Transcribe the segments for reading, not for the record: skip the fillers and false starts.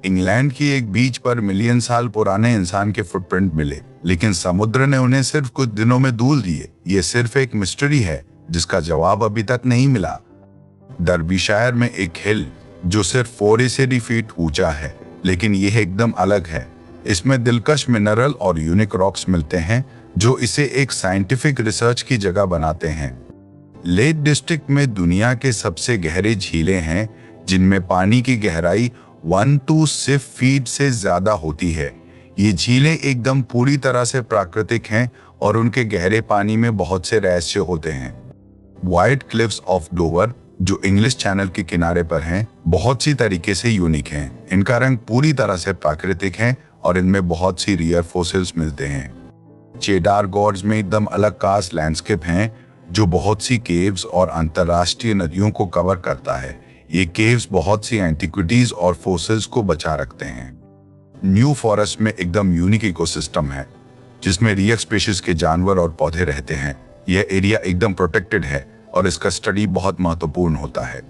England की एक बीच पर मिलियन साल पुराने इंसान के फुटप्रिंट मिले, लेकिन समुद्र ने उन्हें सिर्फ कुछ दिनों में धुल दिए। ये सिर्फ एक मिस्ट्री है जिसका जवाब अभी तक नहीं मिला। डर्बीशायर में एक हिल जो सिर्फ 480 फीट ऊंचा है, लेकिन यह एकदम अलग है। इसमें दिलकश मिनरल और यूनिक रॉक्स मिलते हैं जो इसे एक साइंटिफिक रिसर्च की जगह बनाते हैं। लेक डिस्ट्रिक्ट में दुनिया के सबसे गहरे झीलें हैं जिनमें पानी की गहराई 126 फीट से ज्यादा होती है। ये झीलें एकदम पूरी तरह से प्राकृतिक हैं और उनके गहरे पानी में बहुत से रहस्य होते हैं। व्हाइट क्लिफ्स ऑफ डोवर जो इंग्लिश चैनल के किनारे पर हैं, बहुत सी तरीके से यूनिक हैं। इनका रंग पूरी तरह से प्राकृतिक है और इनमें बहुत सी रियर फॉसिल्स मिलते हैं। चेडार गॉर्ज में एकदम अलग कास्ट लैंडस्केप हैं जो बहुत सी केव्स और अंतरराष्ट्रीय नदियों को कवर करता है। ये केव्स बहुत सी एंटिक्विटीज और फॉसिल्स को बचा रखते हैं। न्यू फॉरेस्ट में एकदम यूनिक इकोसिस्टम है जिसमें रियर स्पीशीज के जानवर और पौधे रहते हैं। यह एरिया एकदम प्रोटेक्टेड है और इसका स्टडी बहुत महत्वपूर्ण होता है।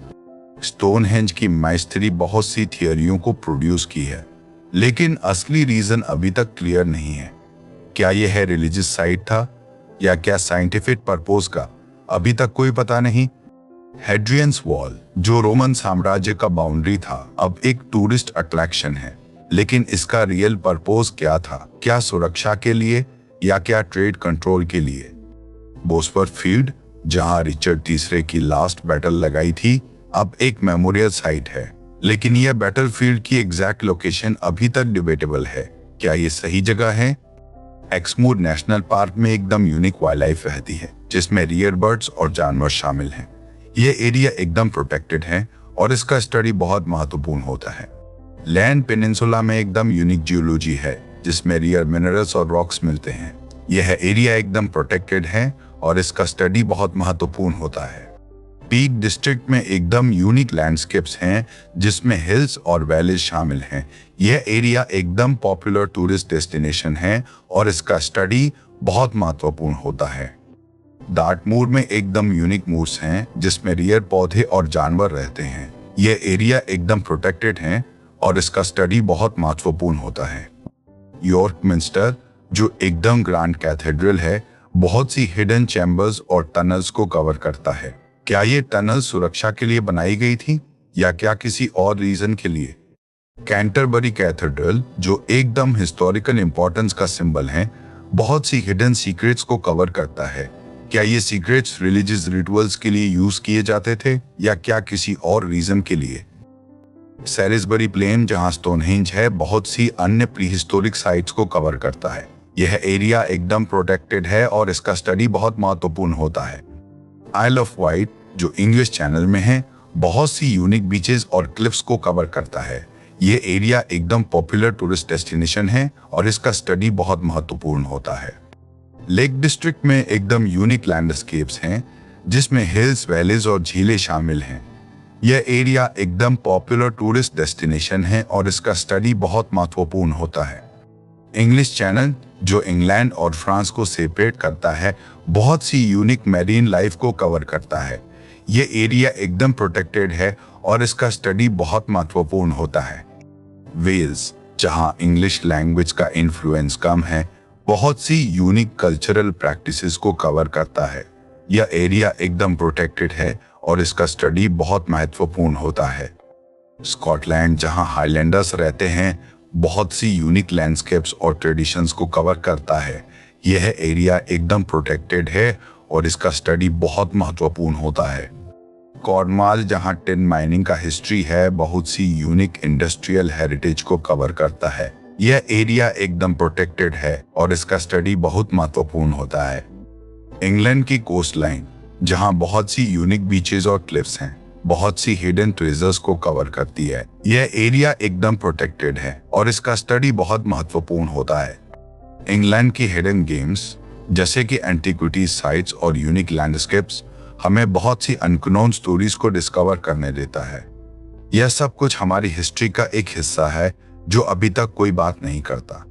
स्टोनहेंज की माइस्ट्री बहुत सी थियोरियों को प्रोड्यूस की है, लेकिन असली रीजन अभी तक क्लियर नहीं है। क्या यह है रिलीजियस साइट था या क्या साइंटिफिक पर्पस का, अभी तक कोई पता नहीं। हेड्रियंस वॉल जो रोमन साम्राज्य का बाउंड्री था, अब एक टूरिस्ट अट्रैक्शन है, लेकिन इसका रियल पर्पस क्या था? क्या सुरक्षा के लिए या क्या ट्रेड कंट्रोल के लिए? बोस्फोर फील्ड जहां रिचर्ड तीसरे की लास्ट बैटल लगाई थी, अब एक मेमोरियल साइट है, लेकिन यह बैटलफील्ड की एग्जैक्ट लोकेशन अभी तक डिबेटेबल है। क्या ये सही जगह है? एक्समूर नेशनल पार्क में एकदम यूनिक वाइल्ड लाइफ रहती है जिसमें रियर बर्ड्स और जानवर शामिल हैं। यह एरिया एकदम प्रोटेक्टेड है और इसका स्टडी बहुत महत्वपूर्ण होता है। लैंड पेनिनसुला में एकदम यूनिक जियोलॉजी है जिसमें रियर मिनरल्स और रॉक्स मिलते हैं। यह एरिया एकदम प्रोटेक्टेड है और इसका स्टडी बहुत महत्वपूर्ण होता है। पीक डिस्ट्रिक्ट में एकदम यूनिक लैंडस्केप्स हैं जिसमें हिल्स और वैलीज शामिल हैं। यह एरिया एकदम पॉपुलर टूरिस्ट डेस्टिनेशन है और इसका स्टडी बहुत महत्वपूर्ण होता है। डार्टमूर में एकदम यूनिक मूर्स हैं जिसमें रियर पौधे और जानवर रहते हैं। यह एरिया एकदम प्रोटेक्टेड है और इसका स्टडी बहुत महत्वपूर्ण होता है। यॉर्क मिंस्टर जो एकदम ग्रैंड कैथेड्रल है, बहुत सी हिडन चैम्बर्स और टनल्स को कवर करता है। क्या ये टनल सुरक्षा के लिए बनाई गई थी या क्या किसी और रीजन के लिए? कैंटरबरी कैथेड्रल जो एकदम हिस्टोरिकल इंपॉर्टेंस का सिंबल है, बहुत सी हिडन सीक्रेट्स को कवर करता है। क्या ये सीक्रेट्स रिलीजियस रिचुअल्स के लिए यूज किए जाते थे या क्या किसी और रीजन के लिए? सैलिसबरी प्लेन जहां स्टोनहेंज है, बहुत सी अन्य प्रीहिस्टोरिक साइट्स को कवर करता है। यह एरिया एकदम प्रोटेक्टेड है और इसका स्टडी बहुत महत्वपूर्ण होता है। आइल ऑफ वाइट जो इंग्लिश चैनल में है, बहुत सी यूनिक बीचेस और क्लिफ्स को कवर करता है। यह एरिया एकदम पॉपुलर टूरिस्ट डेस्टिनेशन है और इसका स्टडी बहुत महत्वपूर्ण होता है। लेक डिस्ट्रिक्ट में एकदम यूनिक लैंडस्केप्स हैं जिसमें हिल्स, वैलीज और झीलें शामिल हैं। यह एरिया एकदम पॉपुलर टूरिस्ट डेस्टिनेशन है और इसका स्टडी बहुत महत्वपूर्ण होता है। इंग्लिश चैनल जो इंग्लैंड और फ्रांस को सेपरेट करता है, बहुत सी यूनिक मैरीन लाइफ को कवर करता है। यह एरिया एकदम प्रोटेक्टेड है और इसका स्टडी बहुत महत्वपूर्ण होता है। वेल्स जहां इंग्लिश लैंग्वेज का इन्फ्लुएंस कम है, बहुत सी यूनिक कल्चरल प्रैक्टिसेस को कवर करता है। यह एरिया एकदम प्रोटेक्टेड है और इसका स्टडी बहुत महत्वपूर्ण होता है। स्कॉटलैंड जहां हाईलैंडर्स रहते हैं, बहुत सी यूनिक लैंडस्केप्स और ट्रेडिशंस को कवर करता है। यह एरिया एकदम प्रोटेक्टेड है और इसका स्टडी बहुत महत्वपूर्ण होता है। कॉर्नवाल जहां टिन माइनिंग का हिस्ट्री है, बहुत सी यूनिक इंडस्ट्रियल हेरिटेज को कवर करता है। यह एरिया एकदम प्रोटेक्टेड है और इसका स्टडी बहुत महत्वपूर्ण होता है। इंग्लैंड की कोस्ट लाइन जहां बहुत सी यूनिक बीचेस और क्लिफ्स हैं, बहुत सी हिडन ट्रेजर्स को कवर करती है। यह एरिया एकदम प्रोटेक्टेड है और इसका स्टडी बहुत महत्वपूर्ण होता है। इंग्लैंड की हिडन गेम्स जैसे कि एंटिक्विटी साइट्स और यूनिक लैंडस्केप्स हमें बहुत सी अननोन स्टोरीज को डिस्कवर करने देता है। यह सब कुछ हमारी हिस्ट्री का एक हिस्सा है जो अभी तक कोई बात नहीं करता।